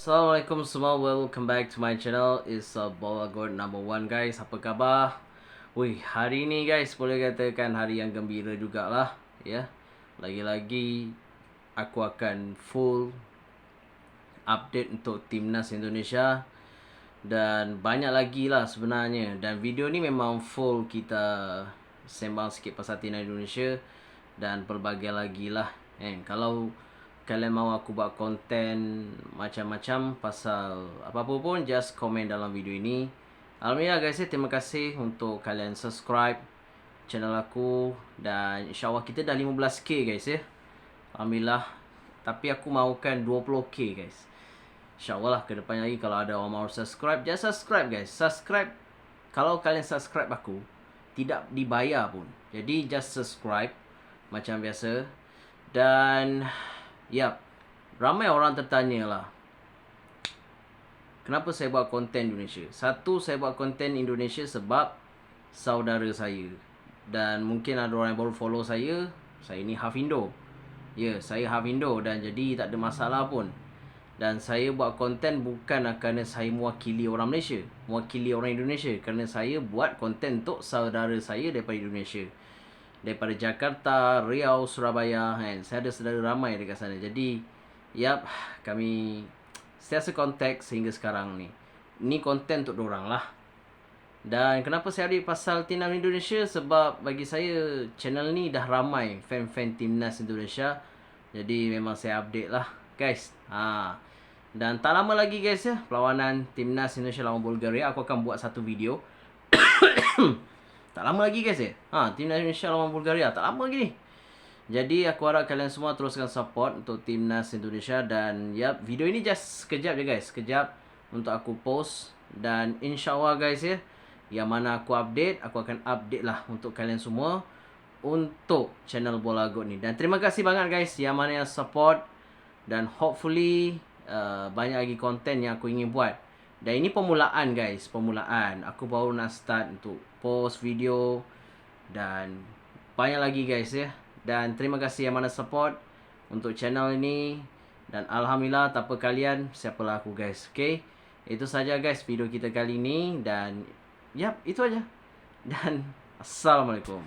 Assalamualaikum semua, welcome back to my channel. It's Bola God number 1 guys. Apa khabar? Wih, hari ni guys boleh katakan hari yang gembira jugalah, ya. Lagi-lagi aku akan full update untuk Timnas Indonesia dan banyak lagi lah sebenarnya. Dan video ni memang full kita sembang sikit pasal Timnas Indonesia dan pelbagai lagi lah. Kalau kalian mahu aku buat konten macam-macam pasal apa-apa pun, just komen dalam video ini. Alhamdulillah guys, terima kasih untuk kalian subscribe channel aku. Dan insyaAllah kita dah 15k guys ya. Alhamdulillah. Tapi aku mahukan 20k guys. InsyaAllah lah ke depan lagi kalau ada orang mahu subscribe, just subscribe guys. Subscribe. Kalau kalian subscribe aku, tidak dibayar pun. Jadi just subscribe macam biasa. Dan yap, ramai orang tertanya lah, kenapa saya buat konten Indonesia. Satu, saya buat konten Indonesia sebab saudara saya. Dan mungkin ada orang yang baru follow saya ni half Indo. Ya, saya half Indo dan jadi tak ada masalah pun. Dan saya buat konten bukan kerana saya mewakili orang Malaysia, mewakili orang Indonesia. Kerana saya buat konten untuk saudara saya daripada Indonesia, daripada Jakarta, Riau, Surabaya kan. Saya ada saudara ramai dekat sana. Jadi yap, kami sentiasa kontak sehingga sekarang ni. Ni konten untuk dorang lah. Dan kenapa saya update pasal Timnas Indonesia? Sebab bagi saya channel ni dah ramai fan-fan Timnas Indonesia. Jadi memang saya update lah guys. Dan tak lama lagi guys ya, perlawanan Timnas Indonesia lawan Bulgaria. Aku akan buat satu video. Tak lama lagi guys ya. Timnas Indonesia lawan Bulgaria. Tak lama lagi ni. Jadi aku harap kalian semua teruskan support untuk Timnas Indonesia. Dan yap, video ini just sekejap je guys. Sekejap untuk aku post. Dan insyaAllah guys ya, yang mana aku update, aku akan update lah untuk kalian semua untuk channel Bola God ni. Dan terima kasih banget guys yang mana yang support. Dan hopefully banyak lagi konten yang aku ingin buat. Dan ini permulaan guys, permulaan. Aku baru nak start untuk post video. Dan banyak lagi guys ya. Dan terima kasih yang mana support untuk channel ini. Dan Alhamdulillah, tanpa kalian, siapalah aku guys. Okay, itu saja guys video kita kali ini. Dan yap, itu aja. Dan Assalamualaikum.